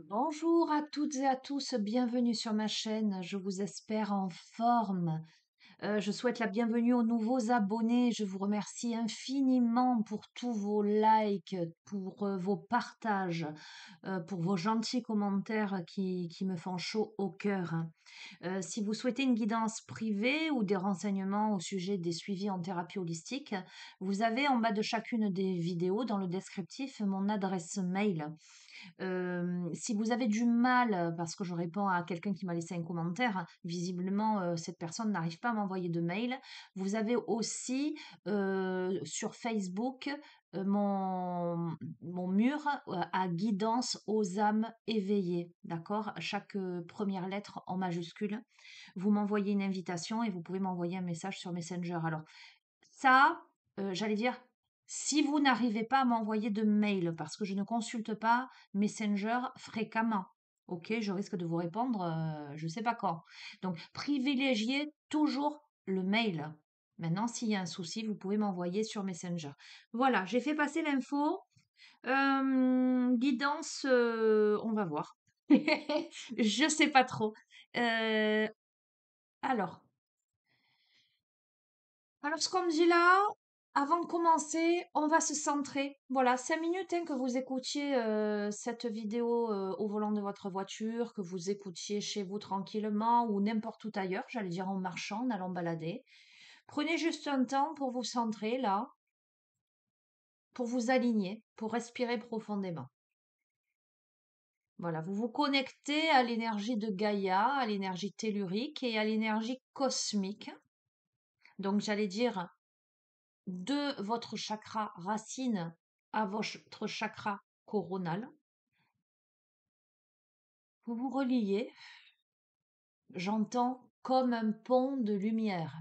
Bonjour à toutes et à tous, bienvenue sur ma chaîne. Je vous espère en forme. Je souhaite la bienvenue aux nouveaux abonnés. Je vous remercie infiniment pour tous vos likes, pour vos partages, pour vos gentils commentaires qui me font chaud au cœur. Si vous souhaitez une guidance privée ou des renseignements au sujet des suivis en thérapie holistique, vous avez en bas de chacune des vidéos, dans le descriptif, mon adresse mail. Si vous avez du mal, parce que je réponds à quelqu'un qui m'a laissé un commentaire, visiblement, cette personne n'arrive pas à m'envoyer de mail. Vous avez aussi, sur Facebook, mon mur, à guidance aux âmes éveillées, d'accord? Chaque, première lettre en majuscule. Vous m'envoyez une invitation et vous pouvez m'envoyer un message sur Messenger. Alors ça, j'allais dire, si vous n'arrivez pas à m'envoyer de mail, parce que je ne consulte pas Messenger fréquemment, OK, je risque de vous répondre, je ne sais pas quand. Donc privilégiez toujours le mail. Maintenant, s'il y a un souci, vous pouvez m'envoyer sur Messenger. Voilà, j'ai fait passer l'info. Guidance, on va voir. Je sais pas trop. Heu, alors Alors, ce qu'on me dit là, avant de commencer, on va se centrer. Voilà, 5 minutes hein, que vous écoutiez cette vidéo au volant de votre voiture, que vous écoutiez chez vous tranquillement ou n'importe où ailleurs, j'allais dire en marchant, en allant balader. Prenez juste un temps pour vous centrer là, pour vous aligner, pour respirer profondément. Voilà, vous vous connectez à l'énergie de Gaïa, à l'énergie tellurique et à l'énergie cosmique. Donc, j'allais dire de votre chakra racine à votre chakra coronal. Vous vous reliez, j'entends comme un pont de lumière.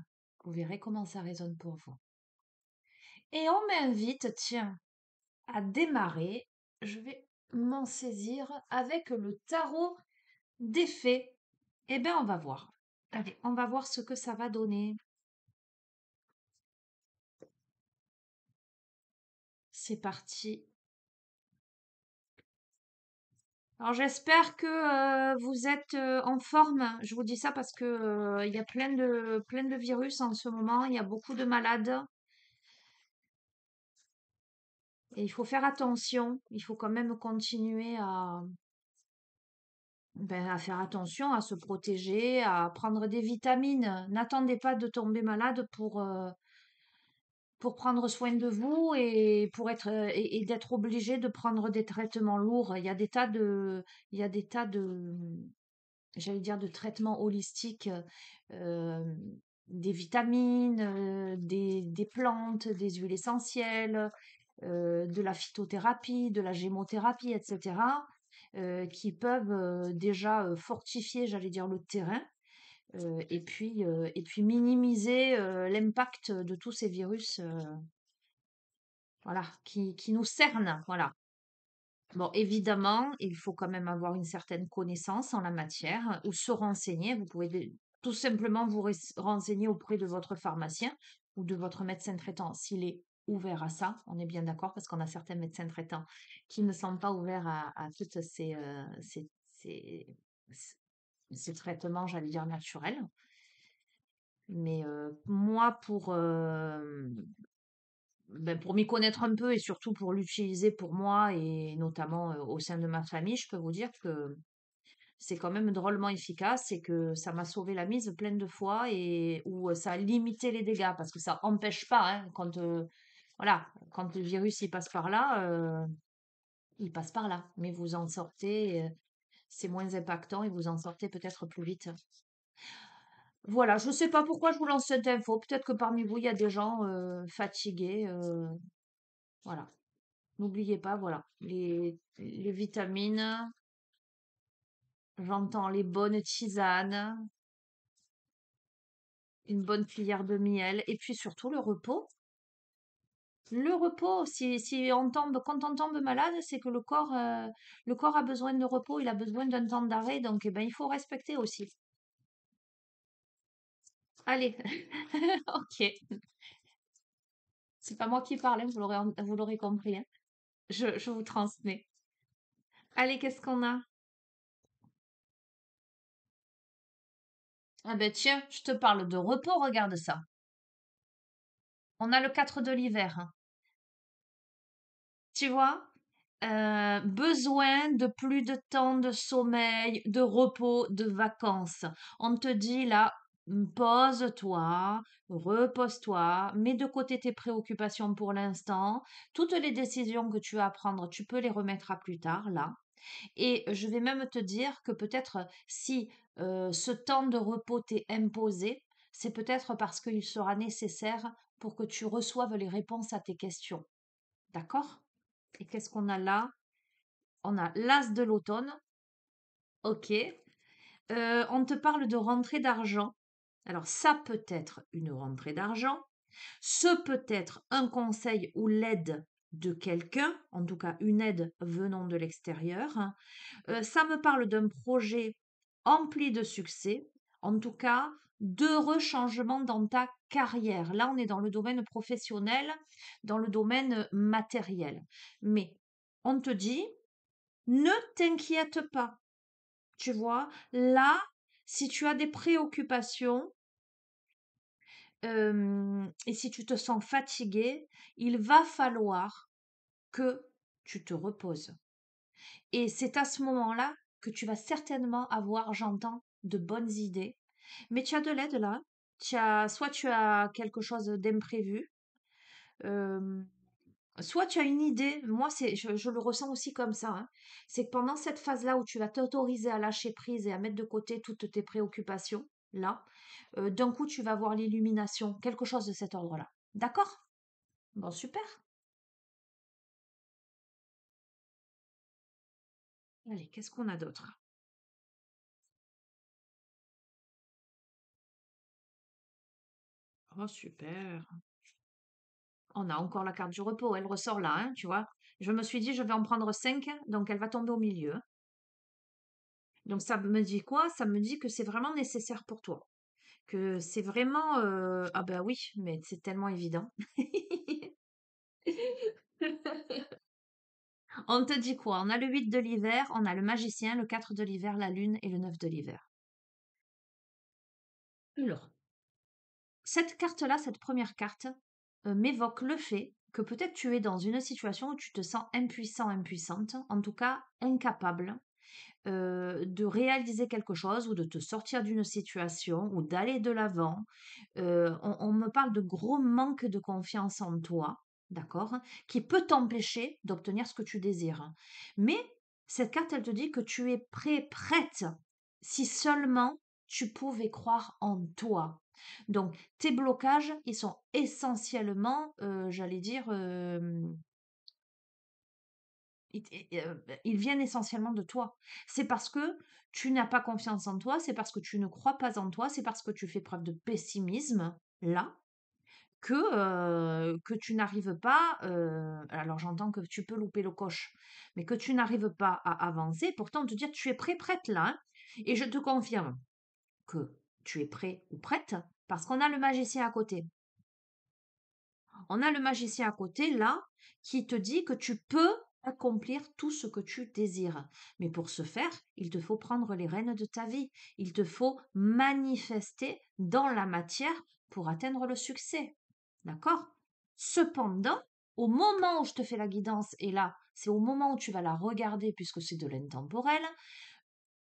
Vous verrez comment ça résonne pour vous. Et on m'invite, tiens, à démarrer. Je vais m'en saisir avec le tarot des fées. Eh bien, on va voir. Allez, on va voir ce que ça va donner. C'est parti. Alors j'espère que vous êtes en forme. Je vous dis ça parce que il y a plein de virus en ce moment. Il y a beaucoup de malades et il faut faire attention. Il faut quand même continuer à faire attention, à se protéger, à prendre des vitamines. N'attendez pas de tomber malade pour prendre soin de vous et pour être et d'être obligé de prendre des traitements lourds. Il y a des tas de j'allais dire de traitements holistiques, heu, des vitamines, des plantes, des huiles essentielles, de la phytothérapie, de la gémothérapie et cetera, qui peuvent, déjà, fortifier, j'allais dire, le terrain, et puis minimiser, l'impact de tous ces virus, voilà, qui nous cernent, voilà. Bon, évidemment, il faut quand même avoir une certaine connaissance en la matière ou se renseigner. Vous pouvez tout simplement vous renseigner auprès de votre pharmacien ou de votre médecin traitant s'il est ouvert à ça. On est bien d'accord parce qu'on a certains médecins traitants qui ne sont pas ouverts à toutes ces traitements, j'allais dire, naturels. Mais moi, pour m'y connaître un peu et surtout pour l'utiliser pour moi et notamment au sein de ma famille, je peux vous dire que c'est quand même drôlement efficace et que ça m'a sauvé la mise plein de fois et où ça a limité les dégâts parce que ça empêche pas, hein, voilà, quand le virus il passe par là, il passe par là, mais vous en sortez, c'est moins impactant et vous en sortez peut-être plus vite. Voilà, je ne sais pas pourquoi je vous lance cette info. Peut-être que parmi vous, il y a des gens fatigués. Voilà. N'oubliez pas, voilà, les vitamines, j'entends les bonnes tisanes, une bonne cuillère de miel, et puis surtout le repos. Le repos, si on tombe, quand on tombe malade, c'est que le corps a besoin de repos, il a besoin d'un temps d'arrêt, donc eh ben, il faut respecter aussi. Allez, ok. C'est pas moi qui parle, hein, vous l'aurez compris, hein. Je vous transmets. Allez, qu'est-ce qu'on a? Ah ben tiens, je te parle de repos, regarde ça. On a le 4 de l'hiver, hein. Tu vois? Besoin de plus de temps de sommeil, de repos, de vacances. On te dit là, pose-toi, repose-toi, mets de côté tes préoccupations pour l'instant. Toutes les décisions que tu as à prendre, tu peux les remettre à plus tard, là. Et je vais même te dire que peut-être si ce temps de repos t'est imposé, c'est peut-être parce qu'il sera nécessaire pour que tu reçoives les réponses à tes questions. D'accord? Et qu'est-ce qu'on a là? On a l'as de l'automne. Ok. On te parle de rentrée d'argent. Alors ça peut être une rentrée d'argent. Ce peut être un conseil ou l'aide de quelqu'un, en tout cas une aide venant de l'extérieur. Ça me parle d'un projet empli de succès, en tout cas d'heureux changements dans ta carrière. Là, on est dans le domaine professionnel, dans le domaine matériel. Mais on te dit, ne t'inquiète pas. Tu vois, là, si tu as des préoccupations et si tu te sens fatigué, il va falloir que tu te reposes. Et c'est à ce moment-là que tu vas certainement avoir, j'entends, de bonnes idées. Mais tu as de l'aide là. Soit tu as quelque chose d'imprévu, euh, soit tu as une idée. Moi, je le ressens aussi comme ça, hein. C'est que pendant cette phase-là où tu vas t'autoriser à lâcher prise et à mettre de côté toutes tes préoccupations, là, d'un coup, tu vas avoir l'illumination, quelque chose de cet ordre-là. D'accord? Bon, super. Allez, qu'est-ce qu'on a d'autre? Oh, super. On a encore la carte du repos, elle ressort là, hein, tu vois. Je me suis dit, je vais en prendre 5, donc elle va tomber au milieu. Donc ça me dit quoi? Ça me dit que c'est vraiment nécessaire pour toi. Que c'est vraiment... Ah ben oui, mais c'est tellement évident. On te dit quoi? On a le 8 de l'hiver, on a le magicien, le 4 de l'hiver, la lune et le 9 de l'hiver. Alors, cette carte-là, cette première carte, m'évoque le fait que peut-être tu es dans une situation où tu te sens impuissant, impuissante, en tout cas incapable de réaliser quelque chose ou de te sortir d'une situation ou d'aller de l'avant. On me parle de gros manque de confiance en toi, d'accord, qui peut t'empêcher d'obtenir ce que tu désires. Mais cette carte, elle te dit que tu es prêt, prête, si seulement tu pouvais croire en toi. Donc, tes blocages, ils sont essentiellement, j'allais dire, ils viennent essentiellement de toi. C'est parce que tu n'as pas confiance en toi, c'est parce que tu ne crois pas en toi, c'est parce que tu fais preuve de pessimisme, là, que tu n'arrives pas, alors j'entends que tu peux louper le coche, mais que tu n'arrives pas à avancer. Pourtant, te dire: «Tu es prêt, prête là, hein», et je te confirme que tu es prêt ou prête parce qu'on a le magicien à côté. On a le magicien à côté, là, qui te dit que tu peux accomplir tout ce que tu désires. Mais pour ce faire, il te faut prendre les rênes de ta vie. Il te faut manifester dans la matière pour atteindre le succès. D'accord? Cependant, au moment où je te fais la guidance, et là, c'est au moment où tu vas la regarder puisque c'est de l'intemporel,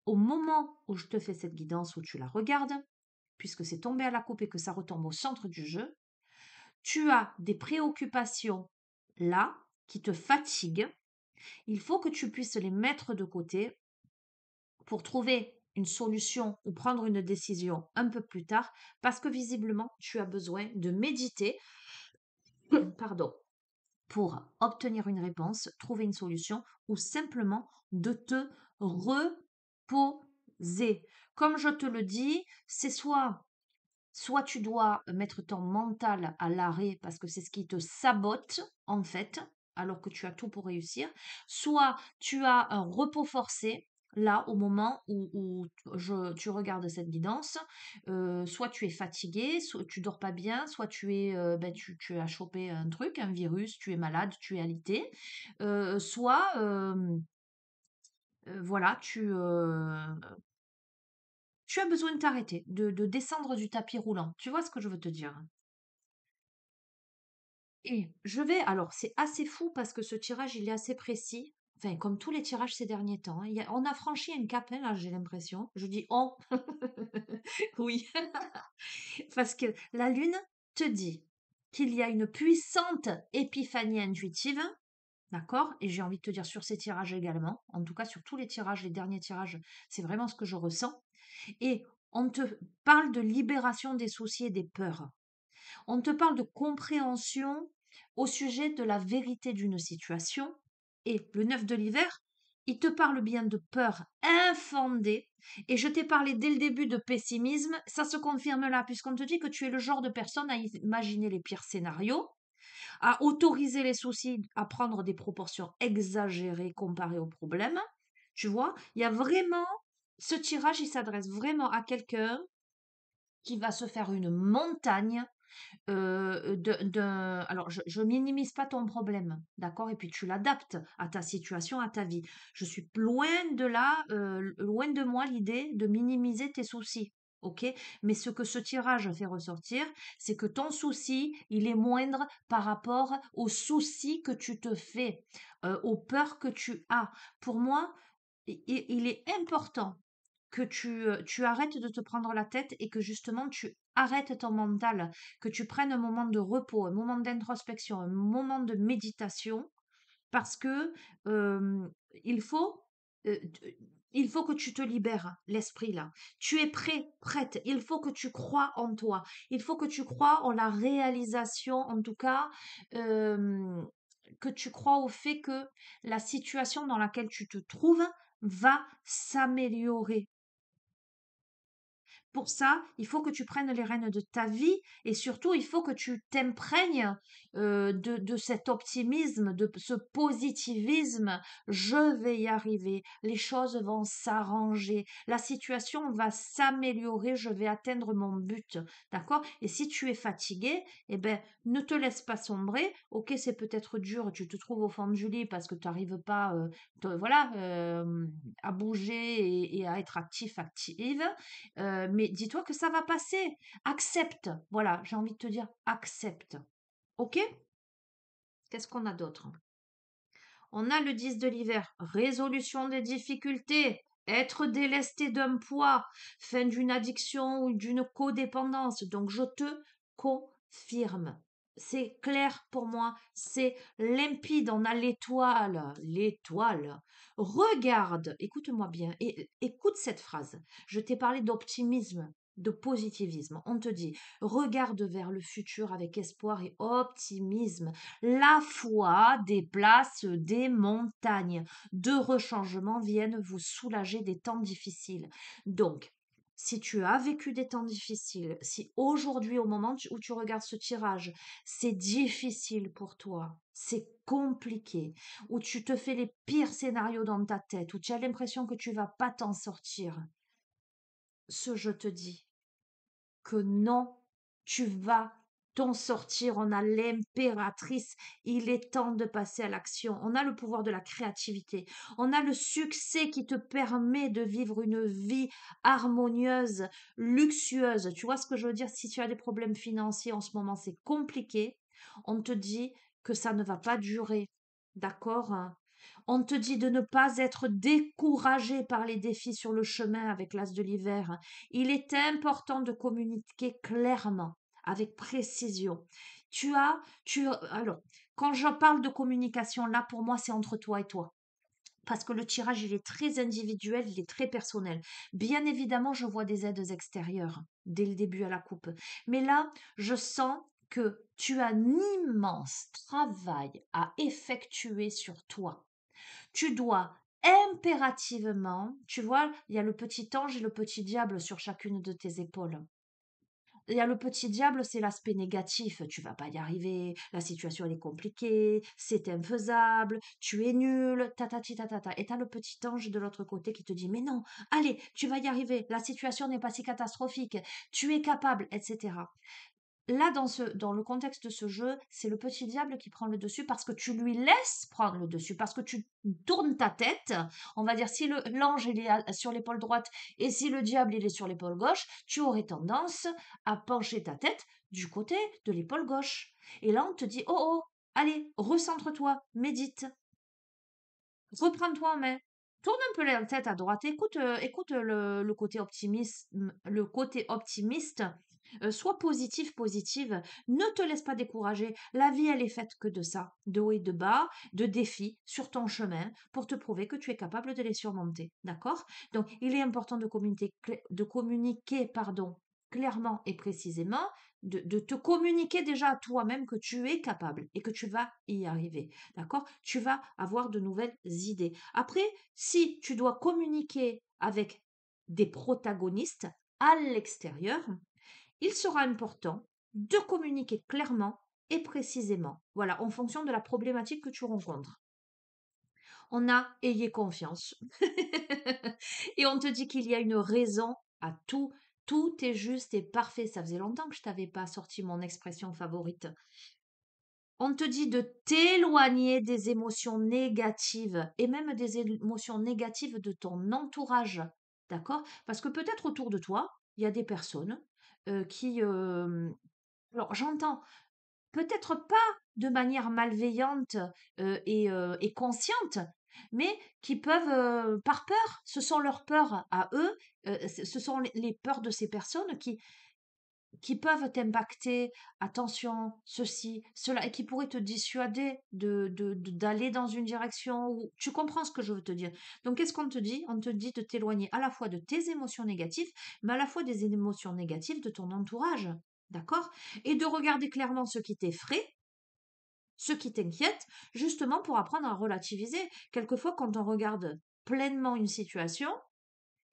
au moment où je te fais cette guidance, où tu la regardes, puisque c'est tombé à la coupe et que ça retombe au centre du jeu, tu as des préoccupations là qui te fatiguent, il faut que tu puisses les mettre de côté pour trouver une solution ou prendre une décision un peu plus tard parce que visiblement tu as besoin de méditer, pardon, pour obtenir une réponse, trouver une solution ou simplement de te reposer. Comme je te le dis, c'est soit tu dois mettre ton mental à l'arrêt parce que c'est ce qui te sabote, en fait, alors que tu as tout pour réussir. Soit tu as un repos forcé, là, au moment où tu regardes cette guidance. Soit tu es fatigué, soit tu dors pas bien, soit tu as chopé un truc, un virus, tu es malade, tu es alité. Soit, voilà, Tu as besoin de t'arrêter, de descendre du tapis roulant. Tu vois ce que je veux te dire? Et je vais alors c'est assez fou parce que ce tirage, il est assez précis. Enfin, comme tous les tirages ces derniers temps, hein. On a franchi un cap, hein, là, j'ai l'impression. Je dis on. Oui. Parce que la Lune te dit qu'il y a une puissante épiphanie intuitive, d'accord? Et j'ai envie de te dire sur ces tirages également, en tout cas sur tous les tirages, les derniers tirages, c'est vraiment ce que je ressens. Et on te parle de libération des soucis et des peurs. On te parle de compréhension au sujet de la vérité d'une situation. Et le 9 de l'hiver, il te parle bien de peur infondée. Et je t'ai parlé dès le début de pessimisme. Ça se confirme là, puisqu'on te dit que tu es le genre de personne à imaginer les pires scénarios, à autoriser les soucis à prendre des proportions exagérées comparées aux problèmes. Tu vois, il y a vraiment. Ce tirage, il s'adresse vraiment à quelqu'un qui va se faire une montagne alors je minimise pas ton problème, d'accord? Et puis tu l'adaptes à ta situation, à ta vie. Je suis loin de là, loin de moi l'idée de minimiser tes soucis, OK? Mais ce que ce tirage fait ressortir, c'est que ton souci, il est moindre par rapport aux soucis que tu te fais, aux peurs que tu as. Pour moi, il est important que tu arrêtes de te prendre la tête et que justement tu arrêtes ton mental, que tu prennes un moment de repos, un moment d'introspection, un moment de méditation, parce que il faut, il faut que tu te libères l'esprit là. Tu es prêt, prête. Il faut que tu crois en toi. Il faut que tu crois en la réalisation, en tout cas, euh, que tu crois au fait que la situation dans laquelle tu te trouves va s'améliorer. Pour ça, il faut que tu prennes les rênes de ta vie et surtout, il faut que tu t'imprègnes de cet optimisme, de ce positivisme. Je vais y arriver, les choses vont s'arranger, la situation va s'améliorer, je vais atteindre mon but. D'accord? Et si tu es fatigué, eh ben, ne te laisse pas sombrer. Ok, c'est peut-être dur, tu te trouves au fond du lit parce que tu n'arrives pas voilà, à bouger et à être actif, active. Mais dis-toi que ça va passer. Accepte. Voilà, j'ai envie de te dire accepte. OK? Qu'est-ce qu'on a d'autre? On a le 10 de l'hiver. Résolution des difficultés. Être délesté d'un poids. Fin d'une addiction ou d'une codépendance. Donc, je te confirme. C'est clair pour moi. C'est limpide. On a l'étoile. L'étoile. Regarde. Écoute-moi bien. Et écoute cette phrase. Je t'ai parlé d'optimisme, de positivisme. On te dit, regarde vers le futur avec espoir et optimisme. La foi déplace des montagnes. De rechangements viennent vous soulager des temps difficiles. Donc, si tu as vécu des temps difficiles, si aujourd'hui, au moment où tu regardes ce tirage, c'est difficile pour toi, c'est compliqué, où tu te fais les pires scénarios dans ta tête, où tu as l'impression que tu vas pas t'en sortir, ce je te dis, que non, tu vas t'en sortir. On a l'impératrice. Il est temps de passer à l'action. On a le pouvoir de la créativité. On a le succès qui te permet de vivre une vie harmonieuse, luxueuse. Tu vois ce que je veux dire? Si tu as des problèmes financiers en ce moment, c'est compliqué. On te dit que ça ne va pas durer. D'accord? On te dit de ne pas être découragé par les défis sur le chemin avec l'as de l'hiver. Il est important de communiquer clairement, avec précision. Alors, quand je parle de communication, là, pour moi, c'est entre toi et toi. Parce que le tirage, il est très individuel, il est très personnel. Bien évidemment, je vois des aides extérieures dès le début à la coupe. Mais là, je sens que tu as un immense travail à effectuer sur toi. Tu dois impérativement, tu vois, il y a le petit ange et le petit diable sur chacune de tes épaules. Il y a le petit diable, c'est l'aspect négatif. Tu vas pas y arriver, la situation elle est compliquée, c'est infaisable, tu es nul, tatati tatata. Et tu as le petit ange de l'autre côté qui te dit, mais non, allez, tu vas y arriver, la situation n'est pas si catastrophique, tu es capable, etc. là, dans le contexte de ce jeu, c'est le petit diable qui prend le dessus parce que tu lui laisses prendre le dessus, parce que tu tournes ta tête. On va dire, si l'ange il est sur l'épaule droite et si le diable il est sur l'épaule gauche, tu aurais tendance à pencher ta tête du côté de l'épaule gauche. Et là, on te dit, oh oh, allez, recentre-toi, médite, reprends-toi en main. Tourne un peu la tête à droite, écoute le côté optimiste, sois positif, positive, ne te laisse pas décourager. La vie, elle est faite que de ça, de haut et de bas, de défis sur ton chemin pour te prouver que tu es capable de les surmonter. D'accord? Donc, il est important de communiquer, pardon, clairement et précisément, de te communiquer déjà à toi-même que tu es capable et que tu vas y arriver. D'accord? Tu vas avoir de nouvelles idées. Après, si tu dois communiquer avec des protagonistes à l'extérieur, il sera important de communiquer clairement et précisément. Voilà, en fonction de la problématique que tu rencontres. On a ayez confiance. Et on te dit qu'il y a une raison à tout. Tout est juste et parfait. Ça faisait longtemps que je t'avais pas sorti mon expression favorite. On te dit de t'éloigner des émotions négatives et même des émotions négatives de ton entourage. D'accord? Parce que peut-être autour de toi, il y a des personnes qui... alors j'entends, peut-être pas de manière malveillante et consciente, mais qui peuvent, par peur, ce sont leurs peurs à eux, ce sont les peurs de ces personnes qui peuvent t'impacter, attention, ceci, cela, et qui pourraient te dissuader d'aller dans une direction où tu comprends ce que je veux te dire. Donc, qu'est-ce qu'on te dit? On te dit de t'éloigner à la fois de tes émotions négatives, mais à la fois des émotions négatives de ton entourage. D'accord? Et de regarder clairement ce qui t'effraie, ce qui t'inquiète, justement pour apprendre à relativiser. Quelquefois, quand on regarde pleinement une situation,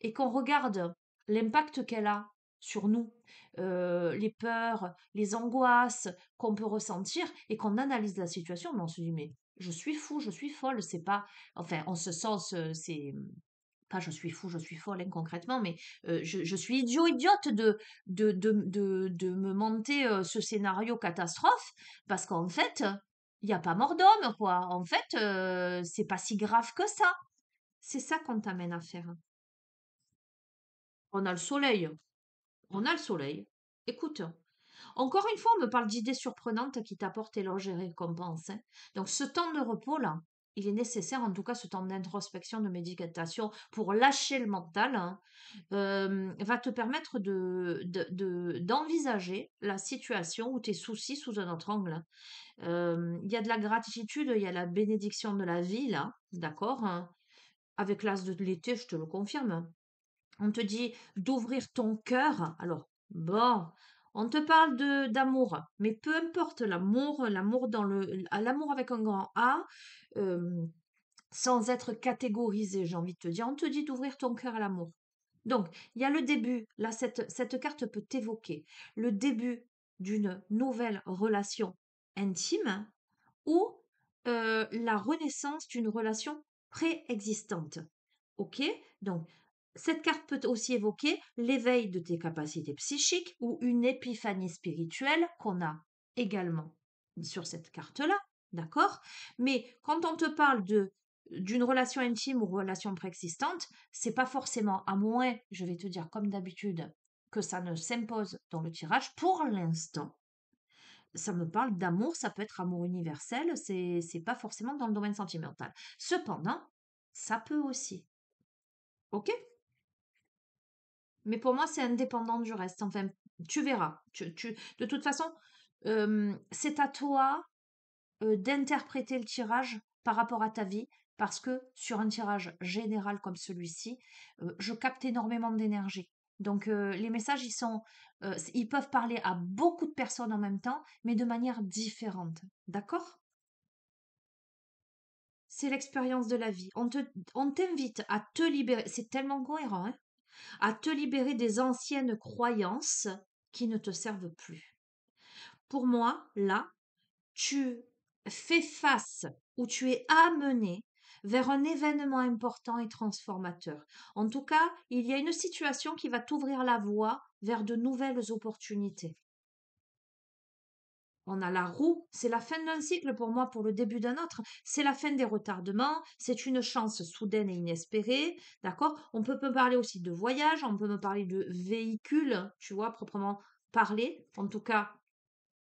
et qu'on regarde l'impact qu'elle a sur nous, les peurs, les angoisses qu'on peut ressentir et qu'on analyse la situation, mais on se dit mais je suis fou, je suis folle, c'est pas, enfin en ce sens, c'est pas je suis fou, je suis folle hein, concrètement, mais je suis idiote de me monter ce scénario catastrophe parce qu'en fait, il n'y a pas mort d'homme, quoi. En fait, c'est pas si grave que ça. C'est ça qu'on t'amène à faire. On a le soleil. On a le soleil. Écoute, encore une fois, on me parle d'idées surprenantes qui t'apportent éloge et récompense. Hein. Donc, ce temps de repos-là, il est nécessaire, en tout cas, ce temps d'introspection, de méditation pour lâcher le mental, hein, va te permettre d'envisager la situation ou tes soucis sous un autre angle. Il y a de la gratitude, il y a la bénédiction de la vie, là, d'accord hein. Avec l'as de l'été, je te le confirme. On te dit d'ouvrir ton cœur. Alors, bon, on te parle d'amour, mais peu importe l'amour l'amour avec un grand A, euh, sans être catégorisé, j'ai envie de te dire. On te dit d'ouvrir ton cœur à l'amour. Donc, il y a le début. Là, cette carte peut t'évoquer le début d'une nouvelle relation intime ou la renaissance d'une relation préexistante. OK? Donc, cette carte peut aussi évoquer l'éveil de tes capacités psychiques ou une épiphanie spirituelle qu'on a également sur cette carte-là. D'accord? Mais quand on te parle d'une relation intime ou relation préexistante, c'est pas forcément, à moins, je vais te dire comme d'habitude, que ça ne s'impose dans le tirage pour l'instant. Ça me parle d'amour, ça peut être amour universel, c'est pas forcément dans le domaine sentimental. Cependant, ça peut aussi. OK? Mais pour moi, c'est indépendant du reste. Enfin, tu verras. De toute façon, c'est à toi d'interpréter le tirage par rapport à ta vie, parce que sur un tirage général comme celui-ci, je capte énormément d'énergie. Donc les messages, ils peuvent parler à beaucoup de personnes en même temps, mais de manière différente. D'accord? C'est l'expérience de la vie. On t'invite à te libérer. C'est tellement cohérent, hein, à te libérer des anciennes croyances qui ne te servent plus. Pour moi, là, tu fais face ou tu es amené vers un événement important et transformateur. En tout cas, il y a une situation qui va t'ouvrir la voie vers de nouvelles opportunités. On a la roue, c'est la fin d'un cycle pour moi, pour le début d'un autre. C'est la fin des retardements, c'est une chance soudaine et inespérée, d'accord? On peut me parler aussi de voyage, on peut me parler de véhicule, tu vois, proprement parler, en tout cas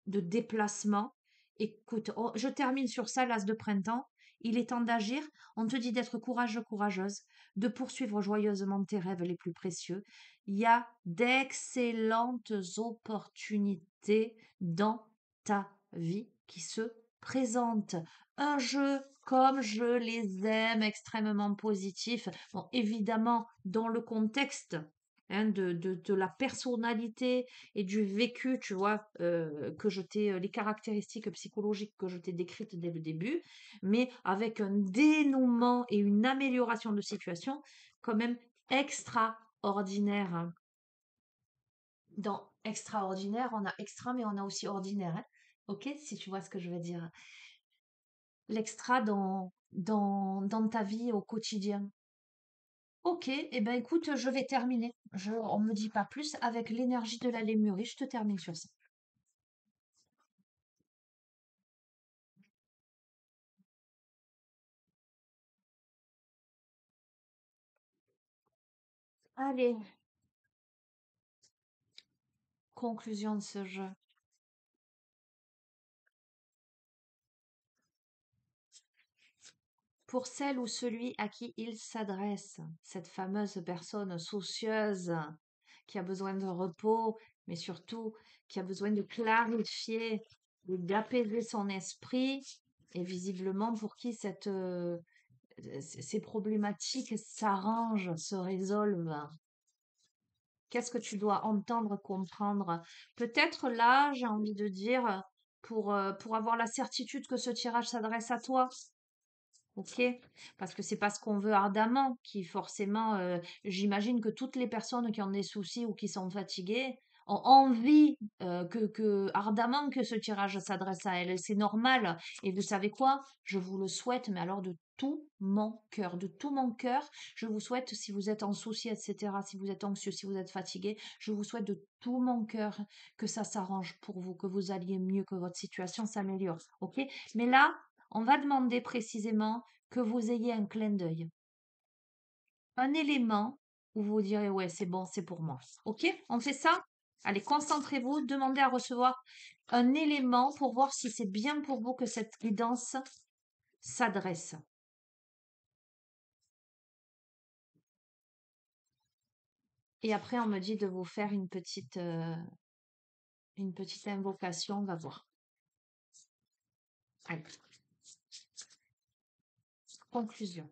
de déplacement. Écoute, je termine sur ça, l'as de printemps. Il est temps d'agir. On te dit d'être courageux, courageuse, de poursuivre joyeusement tes rêves les plus précieux. Il y a d'excellentes opportunités dans ta vie qui se présentent. Un jeu comme je les aime, extrêmement positif. Bon, évidemment, dans le contexte de la personnalité et du vécu, tu vois, que je t'ai, les caractéristiques psychologiques que je t'ai décrites dès le début, mais avec un dénouement et une amélioration de situation quand même extraordinaire, hein. Dans extraordinaire, on a extra, mais on a aussi ordinaire, hein. Ok, si tu vois ce que je veux dire. L'extra dans ta vie au quotidien. Ok, eh ben écoute, je vais terminer. On me dit pas plus. Avec l'énergie de la lémurie, je te termine sur ça. Allez, conclusion de ce jeu. Pour celle ou celui à qui il s'adresse, cette fameuse personne soucieuse qui a besoin de repos, mais surtout qui a besoin de clarifier et d'apaiser son esprit, et visiblement pour qui ces problématiques s'arrangent, se résolvent. Qu'est-ce que tu dois entendre, comprendre? Peut-être là, j'ai envie de dire, pour avoir la certitude que ce tirage s'adresse à toi. Ok, parce que c'est pas ce qu'on veut ardemment, qui forcément, j'imagine que toutes les personnes qui ont des soucis ou qui sont fatiguées ont envie ardemment que ce tirage s'adresse à elles. C'est normal. Et vous savez quoi? Je vous le souhaite, mais alors de tout mon cœur, je vous souhaite, si vous êtes en souci, etc., si vous êtes anxieux, si vous êtes fatigué, je vous souhaite de tout mon cœur que ça s'arrange pour vous, que vous alliez mieux, que votre situation s'améliore. Ok? Mais là, on va demander précisément que vous ayez un clin d'œil, un élément où vous direz ouais, c'est bon, c'est pour moi. Ok? On fait ça? Allez, concentrez-vous, demandez à recevoir un élément pour voir si c'est bien pour vous que cette guidance s'adresse. Et après, on me dit de vous faire une petite invocation, on va voir. Allez, conclusion.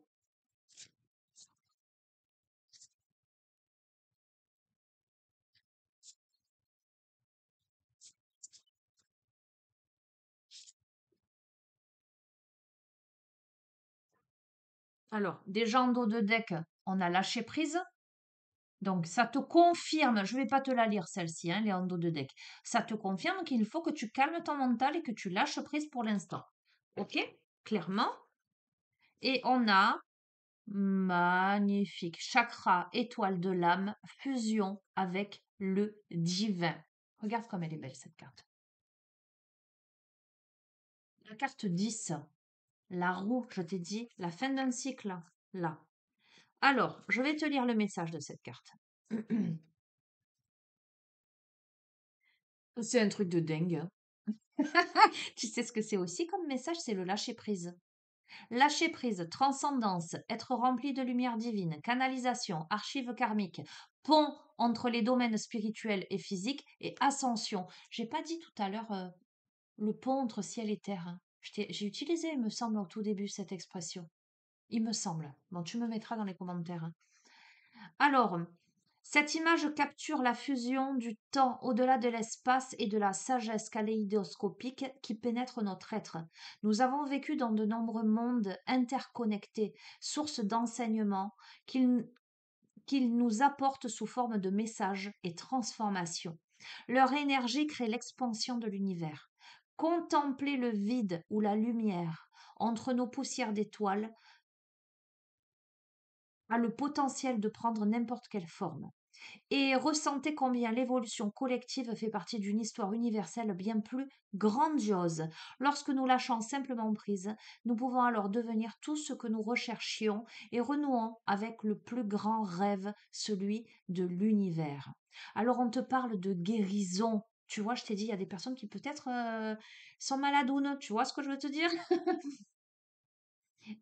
Alors, déjà en dos de deck, on a lâché prise. Donc, ça te confirme, je ne vais pas te la lire celle-ci, hein, les endos de deck. Ça te confirme qu'il faut que tu calmes ton mental et que tu lâches prise pour l'instant. Ok? Clairement. Et on a magnifique chakra, étoile de l'âme, fusion avec le divin. Regarde comme elle est belle cette carte. La carte 10, la roue, je t'ai dit, la fin d'un cycle, là. Alors, je vais te lire le message de cette carte. C'est un truc de dingue, hein. Tu sais ce que c'est aussi comme message? C'est le lâcher prise. Lâcher prise, transcendance, être rempli de lumière divine, canalisation, archive karmique, pont entre les domaines spirituels et physiques et ascension. J'ai pas dit tout à l'heure le pont entre ciel et terre, hein. J'ai utilisé, il me semble, au tout début cette expression. Il me semble. Bon, tu me mettras dans les commentaires, hein. Alors, cette image capture la fusion du temps au-delà de l'espace et de la sagesse kaléidoscopique qui pénètre notre être. Nous avons vécu dans de nombreux mondes interconnectés, sources d'enseignement qu'ils nous apportent sous forme de messages et transformations. Leur énergie crée l'expansion de l'univers. Contempler le vide ou la lumière entre nos poussières d'étoiles a le potentiel de prendre n'importe quelle forme. et ressentez combien l'évolution collective fait partie d'une histoire universelle bien plus grandiose. Lorsque nous lâchons simplement prise, nous pouvons alors devenir tout ce que nous recherchions et renouons avec le plus grand rêve, celui de l'univers. Alors on te parle de guérison. Tu vois, je t'ai dit, il y a des personnes qui peut-être sont maladounes. Tu vois ce que je veux te dire?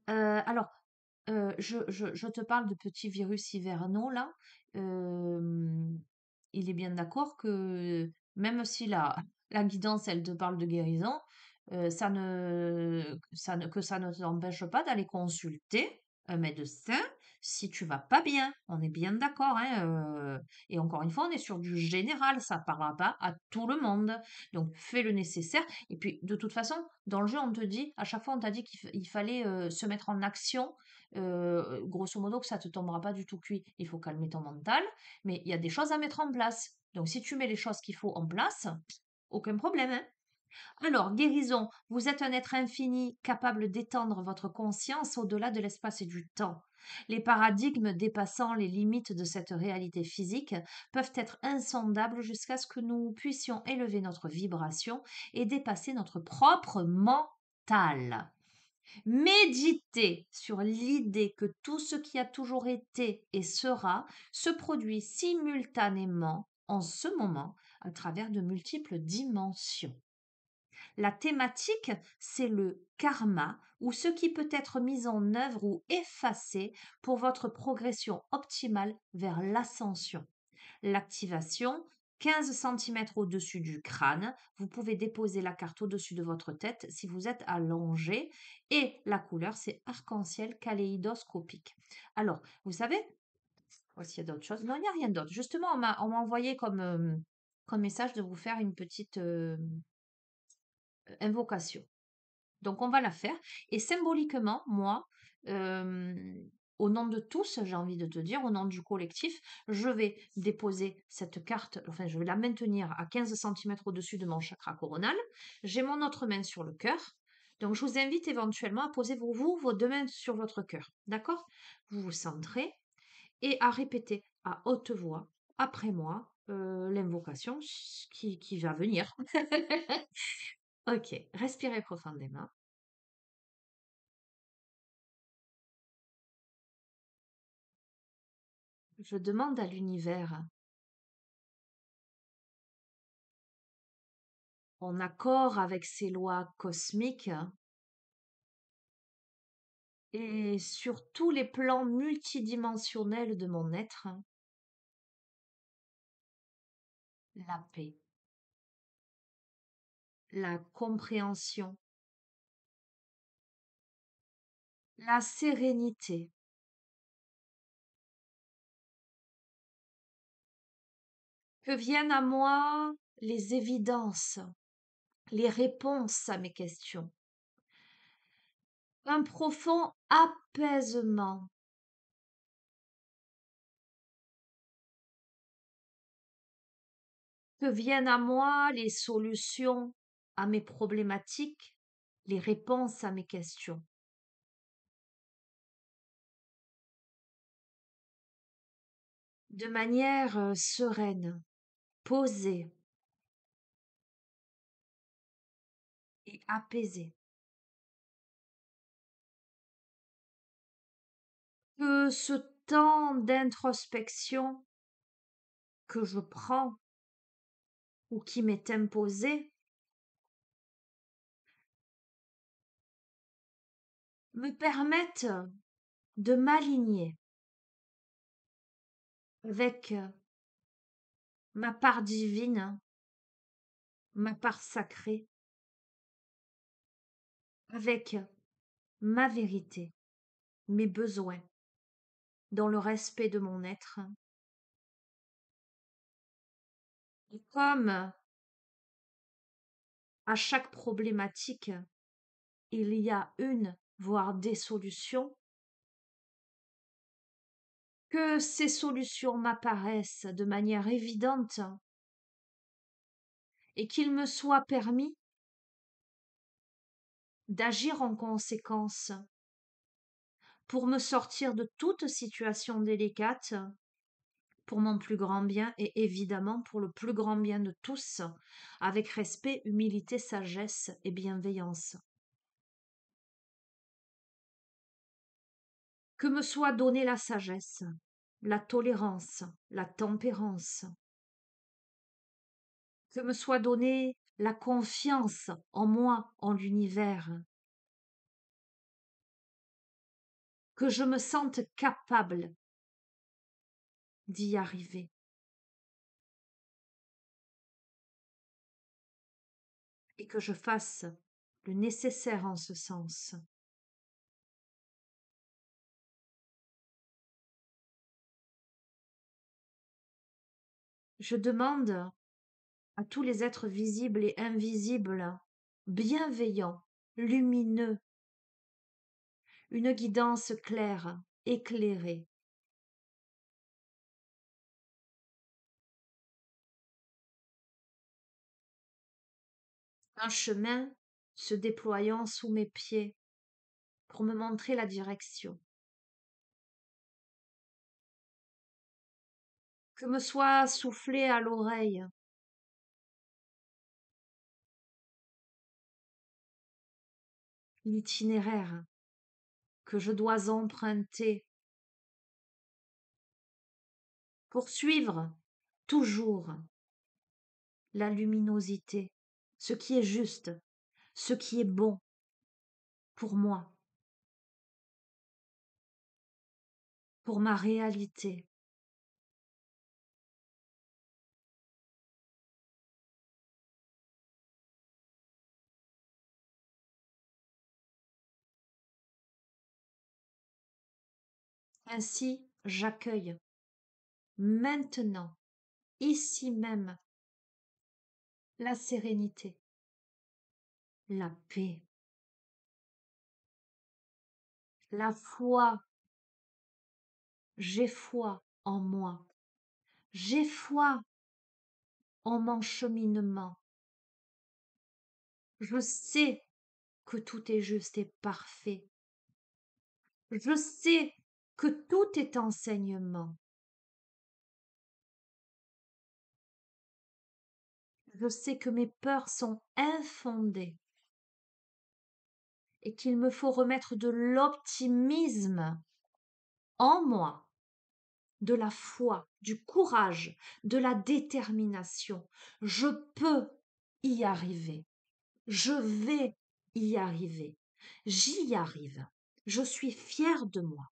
Alors, je te parle de petits virus hivernaux là. Hem, il est bien d'accord que même si la guidance, elle te parle de guérison, ça ne t'empêche pas d'aller consulter un médecin si tu vas pas bien. On est bien d'accord, hein, et encore une fois, on est sur du général, ça parlera pas à tout le monde. Donc fais le nécessaire et puis de toute façon, dans le jeu, on te dit à chaque fois, on t'a dit qu'il fallait, se mettre en action, grosso modo que ça te tombera pas du tout cuit. Il faut calmer ton mental, mais il y a des choses à mettre en place. Donc si tu mets les choses qu'il faut en place, aucun problème, hein. Alors, guérison, vous êtes un être infini capable d'étendre votre conscience au-delà de l'espace et du temps. Les paradigmes dépassant les limites de cette réalité physique peuvent être insondables jusqu'à ce que nous puissions élever notre vibration et dépasser notre propre mental. Méditez sur l'idée que tout ce qui a toujours été et sera se produit simultanément en ce moment à travers de multiples dimensions. La thématique, c'est le karma ou ce qui peut être mis en œuvre ou effacé pour votre progression optimale vers l'ascension. L'activation, 15 centimètres au-dessus du crâne. Vous pouvez déposer la carte au-dessus de votre tête si vous êtes allongé. Et la couleur, c'est arc-en-ciel kaléidoscopique. Alors, vous savez, voici il y a d'autres choses. Non, il n'y a rien d'autre. Justement, on m'a envoyé comme message de vous faire une petite invocation. Donc, on va la faire. Et symboliquement, moi, euh, au nom de tous, j'ai envie de te dire, au nom du collectif, je vais déposer cette carte, enfin, je vais la maintenir à 15 centimètres au-dessus de mon chakra coronal. J'ai mon autre main sur le cœur. Donc, je vous invite éventuellement à poser vous vos deux mains sur votre cœur. D'accord? Vous vous centrez et à répéter à haute voix, après moi, l'invocation qui va venir. Ok, respirez profondément. Je demande à l'univers, en accord avec ses lois cosmiques et sur tous les plans multidimensionnels de mon être, la paix, la compréhension, la sérénité, que viennent à moi les évidences, les réponses à mes questions, un profond apaisement, que viennent à moi les solutions à mes problématiques, les réponses à mes questions, de manière sereine, posée et apaisée. Que ce temps d'introspection que je prends ou qui m'est imposé me permette de m'aligner avec ma part divine, ma part sacrée, avec ma vérité, mes besoins, dans le respect de mon être. Et comme à chaque problématique, il y a une, voire des solutions, que ces solutions m'apparaissent de manière évidente et qu'il me soit permis d'agir en conséquence pour me sortir de toute situation délicate, pour mon plus grand bien et évidemment pour le plus grand bien de tous, avec respect, humilité, sagesse et bienveillance. Que me soit donnée la sagesse, la tolérance, la tempérance. Que me soit donnée la confiance en moi, en l'univers. Que je me sente capable d'y arriver. Et que je fasse le nécessaire en ce sens. Je demande à tous les êtres visibles et invisibles, bienveillants, lumineux, une guidance claire, éclairée. Un chemin se déployant sous mes pieds pour me montrer la direction. Que me soit soufflé à l'oreille l'itinéraire que je dois emprunter pour suivre toujours la luminosité, ce qui est juste, ce qui est bon pour moi, pour ma réalité. Ainsi, j'accueille maintenant, ici même, la sérénité, la paix, la foi. J'ai foi en moi. J'ai foi en mon cheminement. Je sais que tout est juste et parfait. Je sais que tout est enseignement. Je sais que mes peurs sont infondées et qu'il me faut remettre de l'optimisme en moi, de la foi, du courage, de la détermination. Je peux y arriver. Je vais y arriver. J'y arrive. Je suis fière de moi.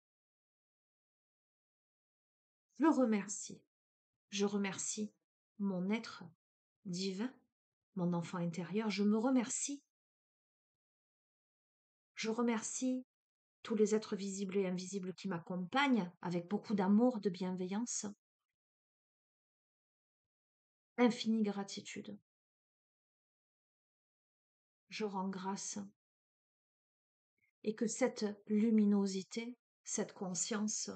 Je remercie. Je remercie mon être divin, mon enfant intérieur. Je me remercie. Je remercie tous les êtres visibles et invisibles qui m'accompagnent avec beaucoup d'amour, de bienveillance. Infinie gratitude. Je rends grâce. Et que cette luminosité, cette conscience,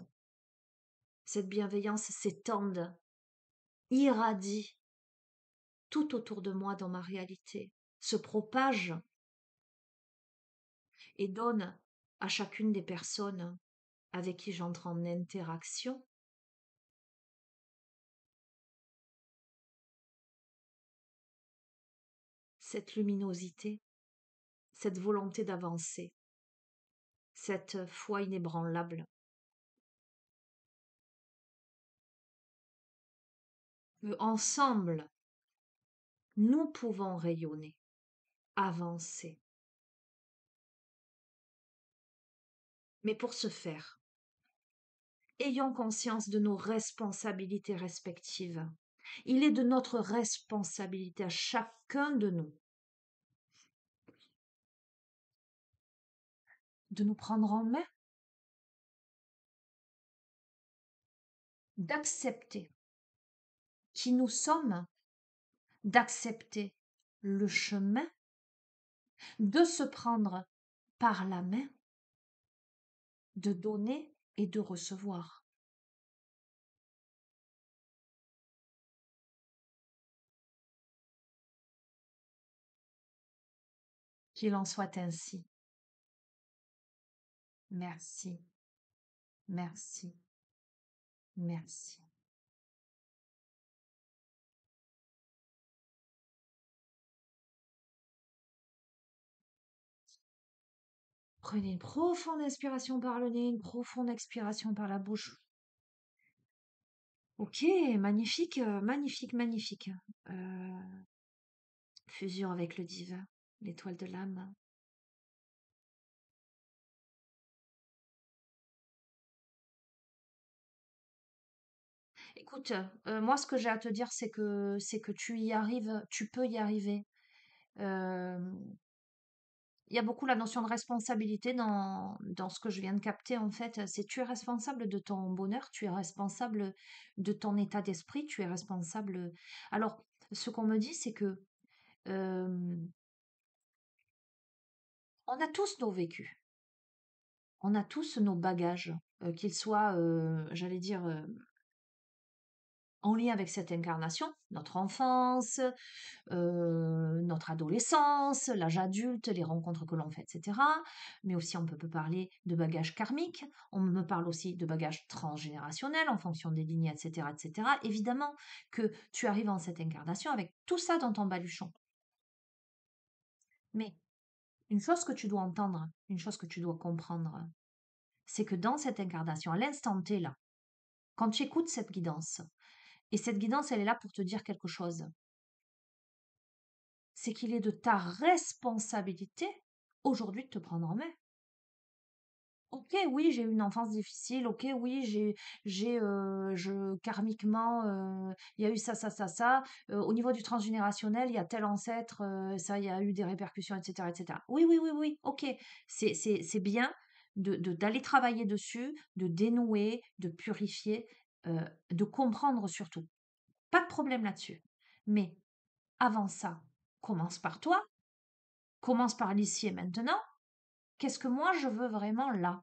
cette bienveillance s'étende, irradie tout autour de moi dans ma réalité, se propage et donne à chacune des personnes avec qui j'entre en interaction cette luminosité, cette volonté d'avancer, cette foi inébranlable. Que ensemble, nous pouvons rayonner, avancer. Mais pour ce faire, ayons conscience de nos responsabilités respectives. Il est de notre responsabilité à chacun de nous de nous prendre en main, d'accepter qui nous sommes, d'accepter le chemin, de se prendre par la main, de donner et de recevoir. Qu'il en soit ainsi. Merci, merci, merci. Prenez une profonde inspiration par le nez, une profonde expiration par la bouche. Ok, magnifique, magnifique, magnifique. Euh, Fusion avec le divin, l'étoile de l'âme. Écoute, moi ce que j'ai à te dire, c'est que tu y arrives, tu peux y arriver. Euh, Il y a beaucoup la notion de responsabilité dans ce que je viens de capter en fait. C'est tu es responsable de ton bonheur, tu es responsable de ton état d'esprit, tu es responsable. Alors, ce qu'on me dit, c'est que euh, on a tous nos vécus, on a tous nos bagages, qu'ils soient, j'allais dire, en lien avec cette incarnation, notre enfance, notre adolescence, l'âge adulte, les rencontres que l'on fait, etc. Mais aussi, on peut parler de bagages karmiques, on me parle aussi de bagages transgénérationnels en fonction des lignées, etc., etc. Évidemment que tu arrives en cette incarnation avec tout ça dans ton baluchon. Mais une chose que tu dois entendre, une chose que tu dois comprendre, c'est que dans cette incarnation, à l'instant T, là, quand tu écoutes cette guidance, et cette guidance, elle est là pour te dire quelque chose, c'est qu'il est de ta responsabilité aujourd'hui de te prendre en main. OK, oui, j'ai eu une enfance difficile. OK, oui, karmiquement, il y a eu ça, ça, ça, ça. Au niveau du transgénérationnel, il y a tel ancêtre, ça, il y a eu des répercussions, etc., etc. Oui, oui, oui, oui. OK, c'est bien d'aller travailler dessus, de dénouer, de purifier, de comprendre surtout. Pas de problème là-dessus. Mais avant ça, commence par toi, commence par l'ici et maintenant. Qu'est-ce que moi je veux vraiment là?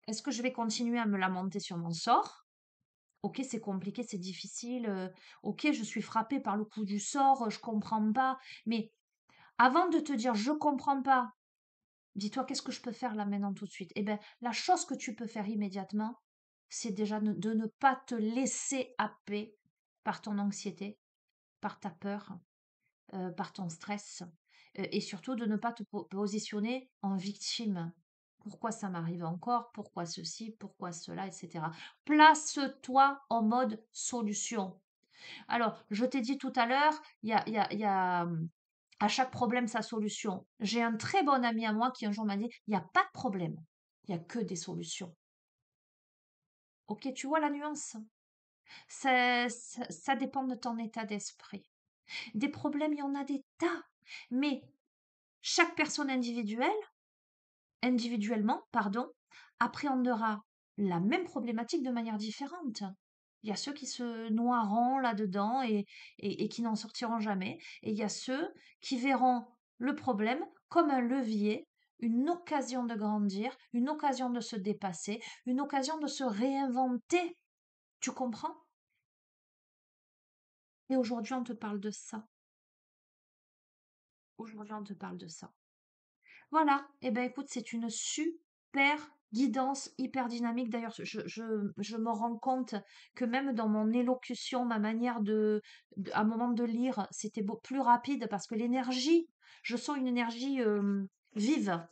Est-ce que je vais continuer à me lamenter sur mon sort? OK, c'est compliqué, c'est difficile. OK, je suis frappée par le coup du sort, je comprends pas. Mais avant de te dire je comprends pas, dis-toi qu'est-ce que je peux faire là maintenant tout de suite? Eh bien, la chose que tu peux faire immédiatement, c'est déjà de ne pas te laisser happer par ton anxiété, par ta peur, par ton stress, et surtout de ne pas te positionner en victime. Pourquoi ça m'arrive encore? Pourquoi ceci? Pourquoi cela? Etc. Place-toi en mode solution. Alors, je t'ai dit tout à l'heure, à chaque problème sa solution. J'ai un très bon ami à moi qui un jour m'a dit, il n'y a pas de problème, il n'y a que des solutions. Ok, tu vois la nuance? Ça dépend de ton état d'esprit. Des problèmes, il y en a des tas. Mais chaque personne individuellement, pardon, appréhendera la même problématique de manière différente. Il y a ceux qui se noieront là-dedans et qui n'en sortiront jamais. Et il y a ceux qui verront le problème comme un levier, une occasion de grandir, une occasion de se dépasser, une occasion de se réinventer. Tu comprends? Et aujourd'hui, on te parle de ça. Aujourd'hui, on te parle de ça. Voilà, et ben écoute, c'est une super guidance hyper dynamique. D'ailleurs, je me rends compte que même dans mon élocution, ma manière à un moment de lire, c'était plus rapide parce que l'énergie, je sens vive,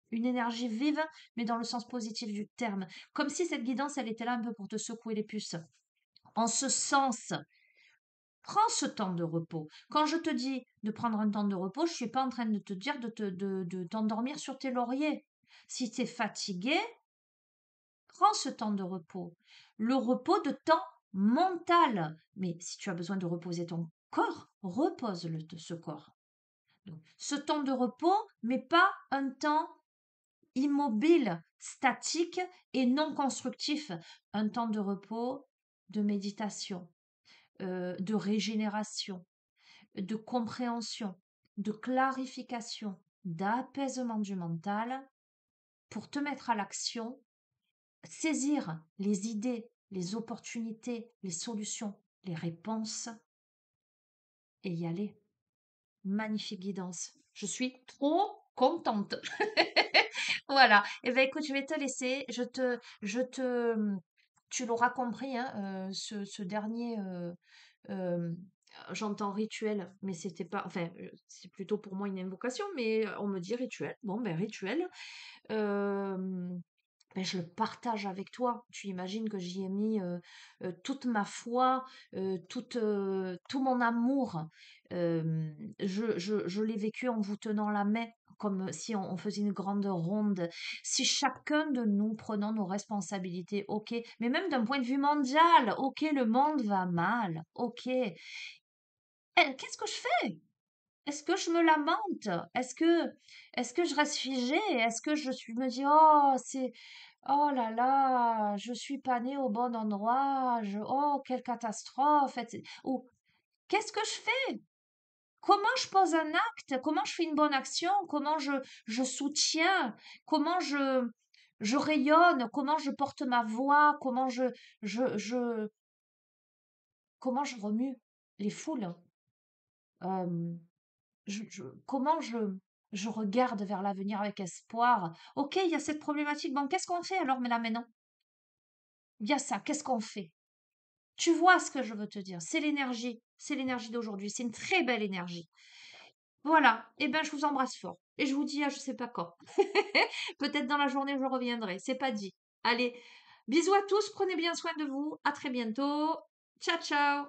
une énergie vive, mais dans le sens positif du terme. Comme si cette guidance, elle était là un peu pour te secouer les puces. En ce sens, prends ce temps de repos. Quand je te dis de prendre un temps de repos, je ne suis pas en train de te dire de t'endormir sur tes lauriers. Si tu es fatigué, prends ce temps de repos. Le repos de temps mental. Mais si tu as besoin de reposer ton corps, repose ce corps. Donc, ce temps de repos, mais pas un temps immobile, statique et non constructif. Un temps de repos, de méditation, de régénération, de compréhension, de clarification, d'apaisement du mental pour te mettre à l'action, saisir les idées, les opportunités, les solutions, les réponses et y aller. Magnifique guidance. Je suis trop contente. Voilà. Eh bien, écoute, je vais te laisser. Tu l'auras compris, hein, ce dernier J'entends rituel, mais c'était pas, enfin, c'est plutôt pour moi une invocation, mais on me dit rituel. Bon, ben rituel. Euh, ben, je le partage avec toi. Tu imagines que j'y ai mis toute ma foi, tout mon amour. Je l'ai vécu en vous tenant la main, comme si on faisait une grande ronde. Si chacun de nous prenons nos responsabilités, ok, mais même d'un point de vue mondial, ok, le monde va mal, ok. Qu'est-ce que je fais? Est-ce que je me lamente? Est-ce que je reste figée? Est-ce que me dis, oh, oh là là, je suis pas née au bon endroit, oh, quelle catastrophe, ou qu'est-ce que je fais? Comment je pose un acte? Comment je fais une bonne action? Comment je soutiens? Comment je rayonne? Comment je porte ma voix? Je, je, comment je remue les foules? Euh, comment je regarde vers l'avenir avec espoir. Ok, il y a cette problématique. Bon, qu'est-ce qu'on fait alors, mais là maintenant? Il y a ça, qu'est-ce qu'on fait? Tu vois ce que je veux te dire? C'est l'énergie d'aujourd'hui. C'est une très belle énergie. Voilà. Eh ben, je vous embrasse fort. Et je vous dis à je sais pas quand. Peut-être dans la journée, je reviendrai. C'est pas dit. Allez, bisous à tous. Prenez bien soin de vous. À très bientôt. Ciao, ciao.